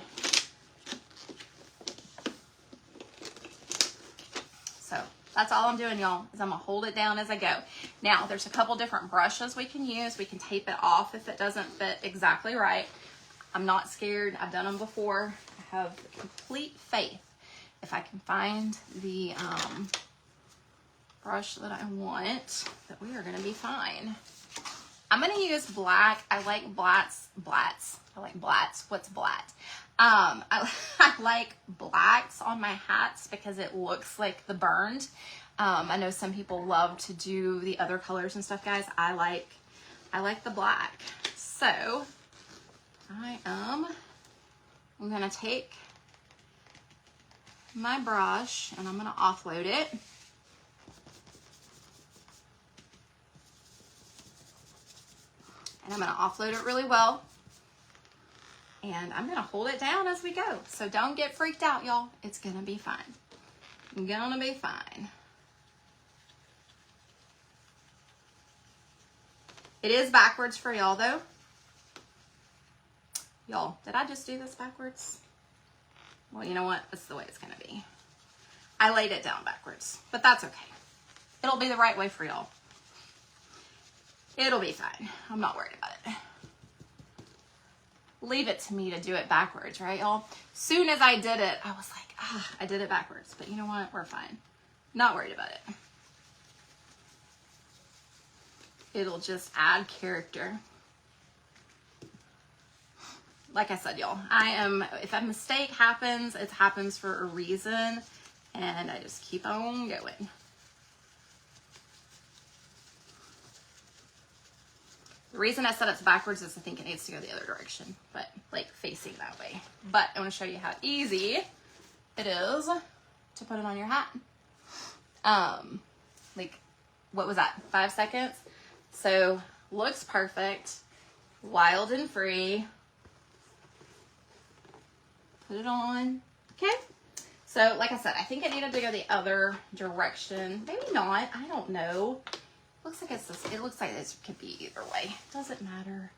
So that's all I'm doing, y'all, is I'm gonna hold it down as I go. Now, there's a couple different brushes we can use. We can tape it off if it doesn't fit exactly right. I'm not scared. I've done them before. I have complete faith. If I can find the brush that I want, that we are gonna be fine. I'm gonna use black. I like blats. I like blats. What's blat? I like blacks on my hats because it looks like the burned. I know some people love to do the other colors and stuff, guys. I like the black. So I'm gonna take my brush and I'm gonna offload it. And I'm gonna offload it really well. And I'm gonna hold it down as we go. So don't get freaked out, y'all. It's gonna be fine. Gonna be fine. It is backwards for y'all though. Y'all, did I just do this backwards? Well, you know what? That's the way it's gonna be. I laid it down backwards, but that's okay. It'll be the right way for y'all. It'll be fine. I'm not worried about it. Leave it to me to do it backwards, right, y'all? Soon as I did it, I was like, I did it backwards. But you know what? We're fine. Not worried about it. It'll just add character. Like I said, y'all, if a mistake happens, it happens for a reason. And I just keep on going. The reason I said it's backwards is I think it needs to go the other direction, but like facing that way. But I want to show you how easy it is to put it on your hat. Like, what was that? 5 seconds? So, looks perfect. Wild and free. Put it on. Okay. So, like I said, I think it needed to go the other direction. Maybe not. I don't know. Looks like it's this. It looks like this could be either way. Doesn't matter.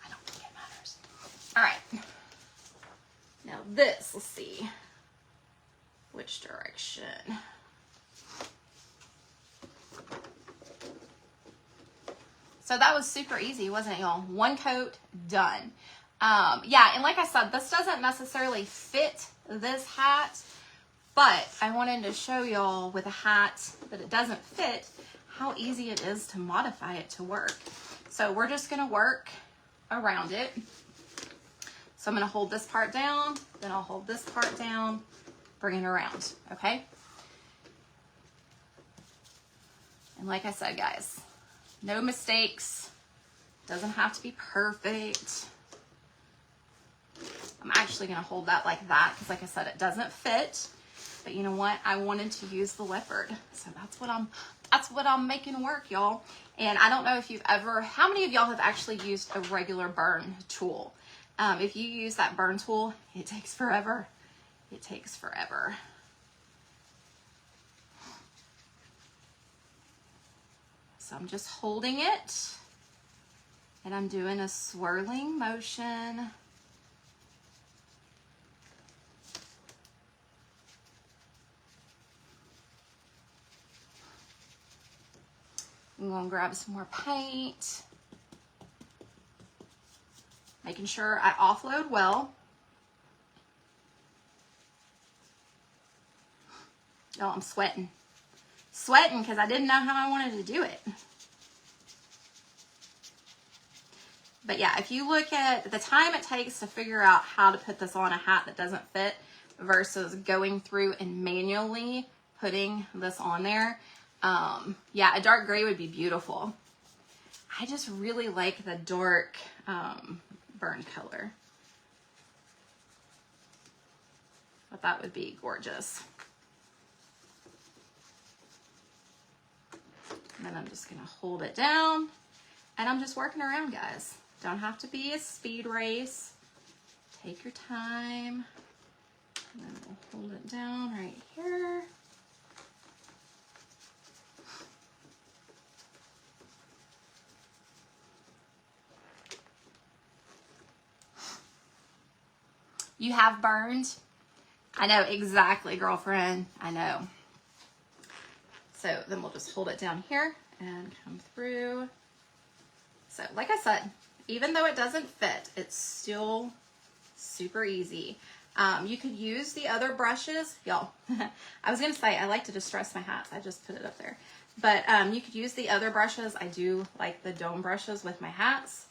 I don't think it matters. All right. Now this, let's see which direction. So that was super easy, wasn't it, y'all? One coat, done. Yeah, and like I said, this doesn't necessarily fit this hat, but I wanted to show y'all with a hat that it doesn't fit how easy it is to modify it to work. So we're just gonna work around it. So I'm gonna hold this part down, then I'll hold this part down, bring it around, okay? And like I said, guys, no mistakes. Doesn't have to be perfect. I'm actually gonna hold that like that because like I said, it doesn't fit. But you know what? I wanted to use the leopard. So that's what I'm making work, y'all. And I don't know if you've ever, how many of y'all have actually used a regular burn tool? If you use that burn tool, it takes forever. It takes forever. So I'm just holding it and I'm doing a swirling motion. I'm going to grab some more paint. Making sure I offload well. Oh, I'm sweating. Sweating because I didn't know how I wanted to do it. But yeah, if you look at the time it takes to figure out how to put this on a hat that doesn't fit versus going through and manually putting this on there, yeah, a dark gray would be beautiful. I just really like the dark burn color. But that would be gorgeous. And then I'm just gonna hold it down and I'm just working around, guys. Don't have to be a speed race. Take your time. And then we'll hold it down right here. You have burned? I know exactly, girlfriend. I know. So then we'll just hold it down here and come through. So like I said, even though it doesn't fit, it's still super easy. You could use the other brushes. Y'all, I was going to say I like to distress my hats. I just put it up there. But you could use the other brushes. I do like the dome brushes with my hats.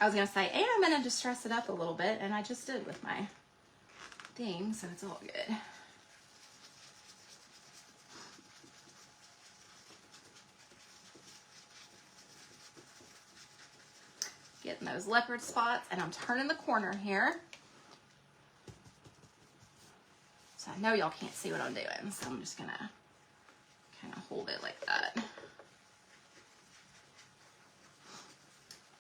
I was going to say, and I'm going to distress it up a little bit, and I just did with my thing, so it's all good. Getting those leopard spots, and I'm turning the corner here. So I know y'all can't see what I'm doing, so I'm just going to kind of hold it like that.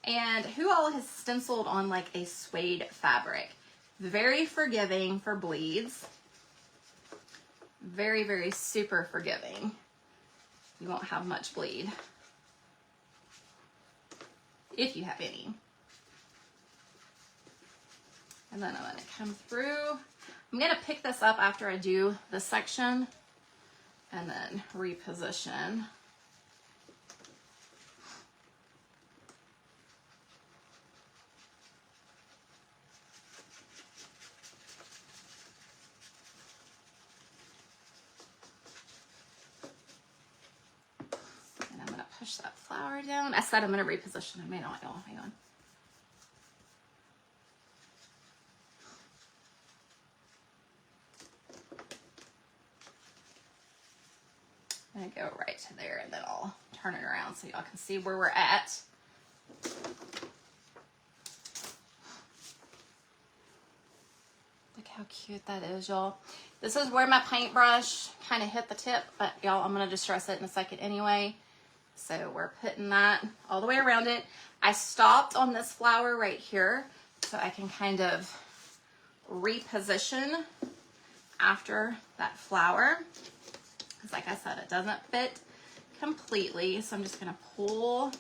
And who all has stenciled on like a suede fabric? Very forgiving for bleeds. Very, very super forgiving. You won't have much bleed, if you have any. And then I'm going to come through. I'm going to pick this up after I do this section and then reposition. Push that flower down. I said I'm going to reposition. I may not, y'all. Hang on. I'm going to go right to there and then I'll turn it around so y'all can see where we're at. Look how cute that is, y'all. This is where my paintbrush kind of hit the tip, but y'all, I'm going to distress it in a second anyway. So we're putting that all the way around it. I stopped on this flower right here so I can kind of reposition after that flower. Because like I said, it doesn't fit completely. So I'm just going to pull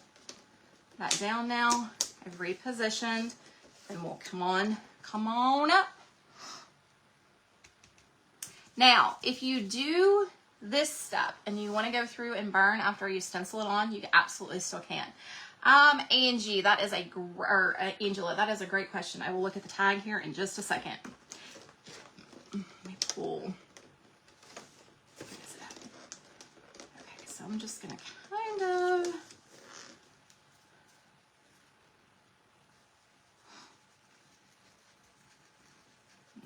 that down now. I've repositioned and we'll come on up. Now, if you do this step and you want to go through and burn after you stencil it on, you absolutely still can. Angie, that is Angela, that is a great question. I will look at the tag here in just a second. Let me pull. Okay, so I'm just gonna kind of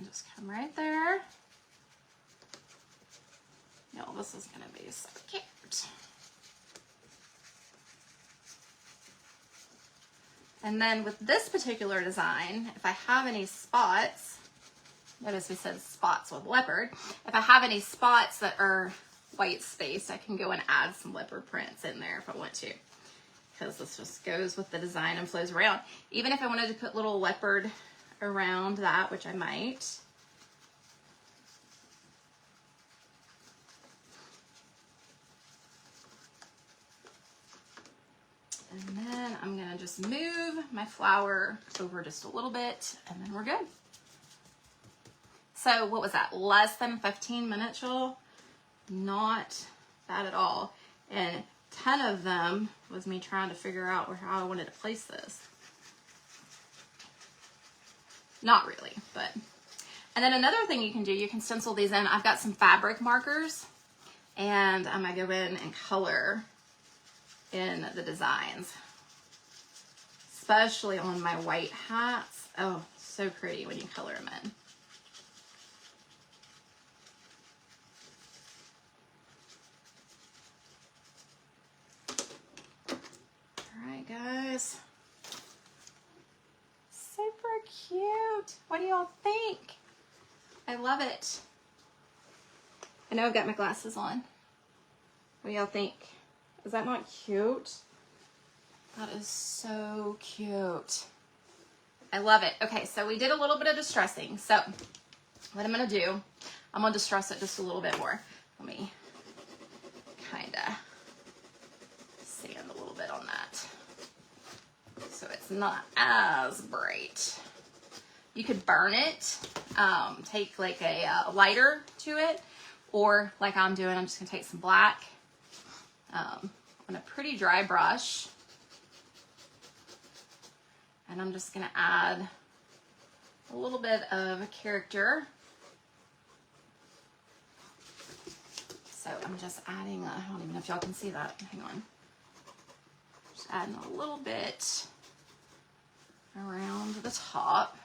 just come right there. Y'all, this is going to be so cute. And then with this particular design, if I have any spots, notice we said spots with leopard. If I have any spots that are white space, I can go and add some leopard prints in there if I want to. Because this just goes with the design and flows around. Even if I wanted to put little leopard around that, which I might. And then I'm going to just move my flower over just a little bit and then we're good. So what was that? Less than 15 minutes, y'all? Not bad at all. And 10 of them was me trying to figure out how I wanted to place this. Not really, but. And then another thing you can do, you can stencil these in. I've got some fabric markers and I'm going to go in and color in the designs, especially on my white hats. Oh, so pretty when you color them in. All right, guys. Super cute. What do y'all think? I love it. I know I've got my glasses on. What do y'all think? Is that not cute? That is so cute. I love it. Okay, so we did a little bit of distressing. So what I'm going to do, I'm going to distress it just a little bit more. Let me kind of sand a little bit on that so it's not as bright. You could burn it, take like a lighter to it, or like I'm doing, I'm just going to take some black on a pretty dry brush, and I'm just going to add a little bit of character. So I'm just adding, I don't even know if y'all can see that, hang on. Just adding a little bit around the top.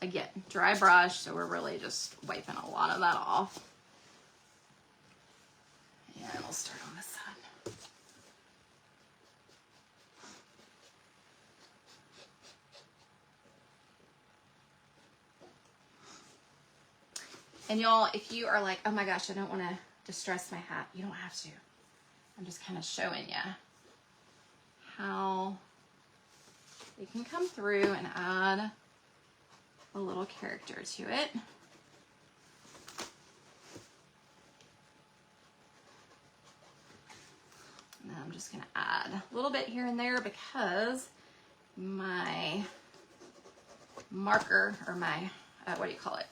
Again, dry brush, so we're really just wiping a lot of that off. And we'll start on this side. And y'all, if you are like, oh my gosh, I don't want to distress my hat, you don't have to. I'm just kind of showing you how you can come through and add a little character to it. And then I'm just going to add a little bit here and there because my marker, or my, what do you call it?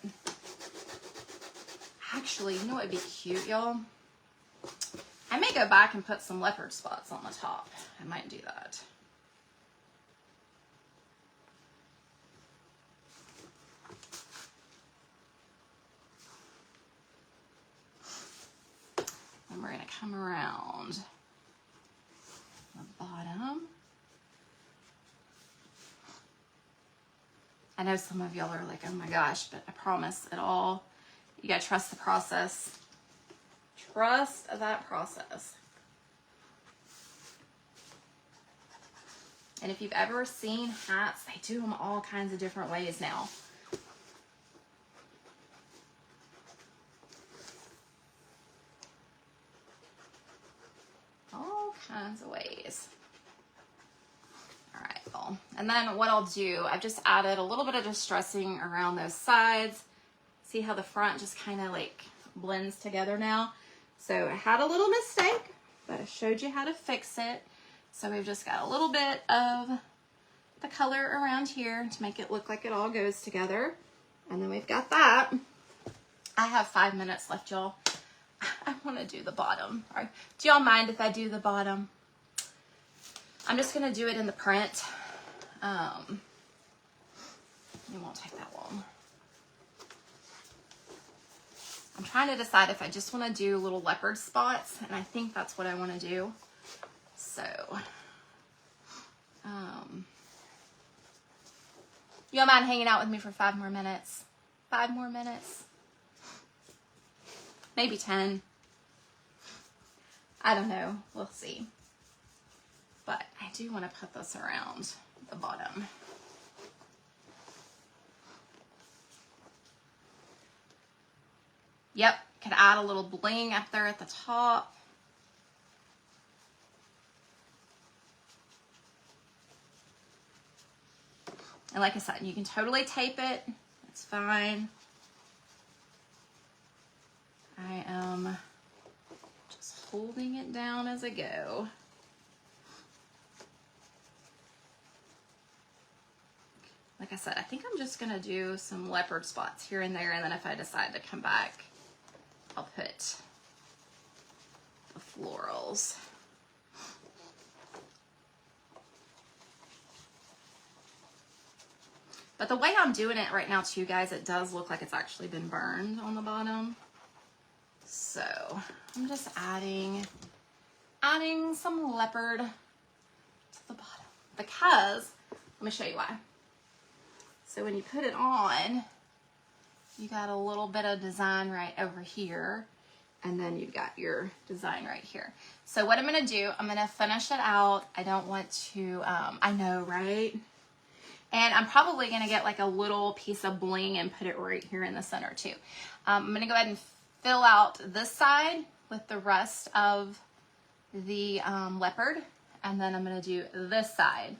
Actually, you know what would be cute, y'all? I may go back and put some leopard spots on the top. I might do that. And we're going to come around the bottom. I know some of y'all are like, oh my gosh, but I promise it all. You gotta trust the process. Trust that process. And if you've ever seen hats, they do them all kinds of different ways now. All kinds of ways. All right, y'all. And then what I'll do, I've just added a little bit of distressing around those sides. See how the front just kind of like blends together now? So I had a little mistake, but I showed you how to fix it. So we've just got a little bit of the color around here to make it look like it all goes together. And then we've got that. I have 5 minutes left, y'all. I want to do the bottom. All right. Do y'all mind if I do the bottom? I'm just going to do it in the print. It won't take that long. I'm trying to decide if I just want to do little leopard spots, and I think that's what I want to do. So, you don't mind hanging out with me for 5 more minutes? 5 more minutes? Maybe 10. I don't know. We'll see. But I do want to put this around the bottom. Yep, could add a little bling up there at the top. And like I said, you can totally tape it. It's fine. I am just holding it down as I go. Like I said, I think I'm just gonna do some leopard spots here and there, and then if I decide to come back, I'll put the florals. But the way I'm doing it right now too, guys, it does look like it's actually been burned on the bottom. So I'm just adding some leopard to the bottom because, let me show you why. So when you put it on, you got a little bit of design right over here, and then you've got your design right here. So what I'm gonna do, I'm gonna finish it out. I don't want to, I know, right? And I'm probably gonna get like a little piece of bling and put it right here in the center too. I'm gonna go ahead and fill out this side with the rest of the leopard, and then I'm gonna do this side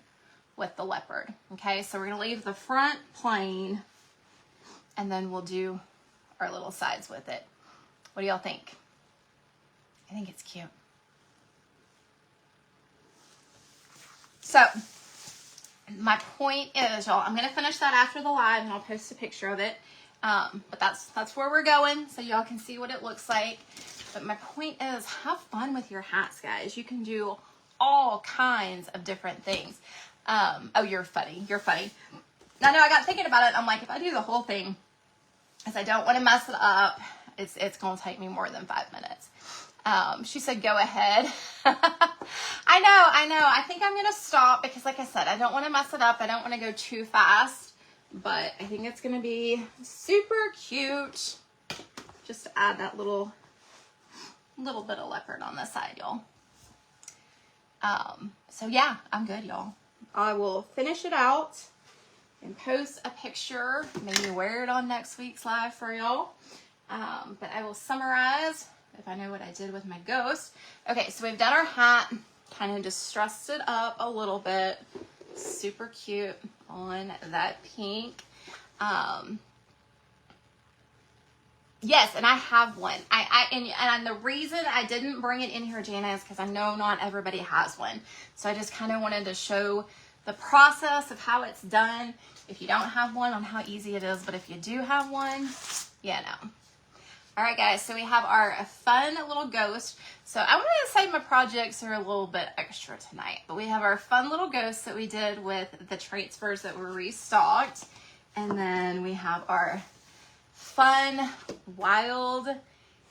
with the leopard. Okay, so we're gonna leave the front plain, and then we'll do our little sides with it. What do y'all think? I think it's cute. So my point is, y'all, I'm gonna finish that after the live and I'll post a picture of it. But that's where we're going, so y'all can see what it looks like. But my point is, have fun with your hats, guys. You can do all kinds of different things. Oh, you're funny. You're funny. I know I got thinking about it. I'm like, if I do the whole thing, because I don't want to mess it up, it's going to take me more than 5 minutes. She said, go ahead. I know. I think I'm going to stop because, like I said, I don't want to mess it up. I don't want to go too fast, but I think it's going to be super cute just to add that little bit of leopard on the side, y'all. So yeah, I'm good, y'all. I will finish it out and post a picture, maybe wear it on next week's live for y'all. But I will summarize if I know what I did with my ghost. Okay, so we've done our hat, kind of distressed it up a little bit super cute on that pink. Yes, and I have one. And the reason I didn't bring it in here, Jana, is because I know not everybody has one. So I just kind of wanted to show the process of how it's done. If you don't have one, on how easy it is. But if you do have one, yeah, no. All right, guys, so we have our fun little ghost. So I wanted to say my projects are a little bit extra tonight, but we have our fun little ghost that we did with the transfers that were restocked. And then we have our fun, wild,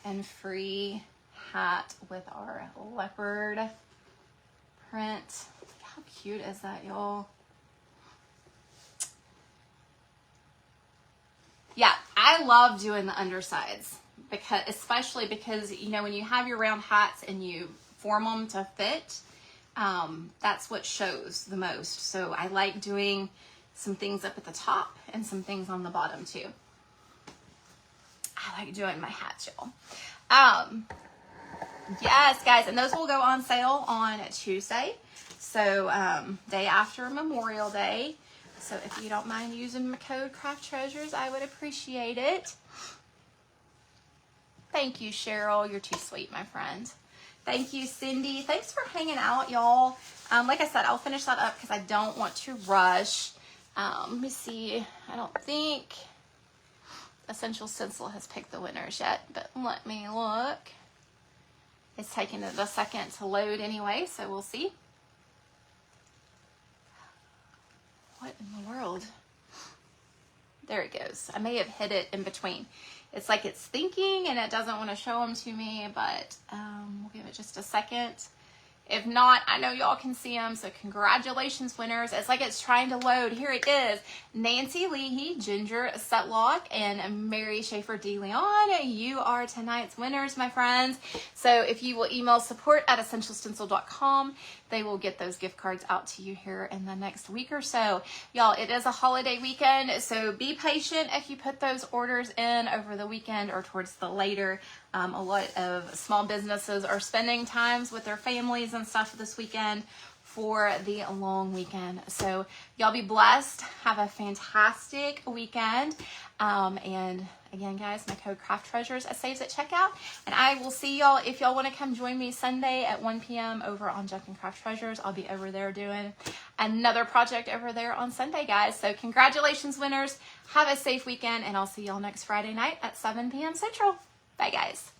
and free hat with our leopard print. How cute is that, y'all? Yeah, I love doing the undersides, because especially because, you know, when you have your round hats and you form them to fit, that's what shows the most. So I like doing some things up at the top and some things on the bottom too. I like doing my hats, y'all. Yes, guys, and those will go on sale on Tuesday. So day after Memorial Day. So if you don't mind using my code CRAFTTREASURES, I would appreciate it. Thank you, Cheryl. You're too sweet, my friend. Thank you, Cindy. Thanks for hanging out, y'all. Like I said, I'll finish that up because I don't want to rush. Let me see. I don't think Essential Stencil has picked the winners yet, but let me look. It's taking it a second to load anyway, so we'll see. What in the world? There it goes. I may have hit it in between. It's like it's thinking and it doesn't want to show them to me, but we'll give it just a second. If not, I know y'all can see them, so congratulations, winners. It's like it's trying to load. Here it is. Nancy Leahy, Ginger Sutlock, and Mary Schaefer DeLeon. You are tonight's winners, my friends. So if you will email support@essentialstencil.com, they will get those gift cards out to you here in the next week or so. Y'all, it is a holiday weekend, so be patient if you put those orders in over the weekend or towards the later. A lot of small businesses are spending times with their families and stuff this weekend for the long weekend. So y'all be blessed. Have a fantastic weekend. And again, guys, my code CRAFTTREASURES saves at checkout. And I will see y'all if y'all want to come join me Sunday at 1 p.m. over on Junkin' Craft Treasures. I'll be over there doing another project over there on Sunday, guys. So congratulations, winners. Have a safe weekend, and I'll see y'all next Friday night at 7 p.m. Central. Bye, guys.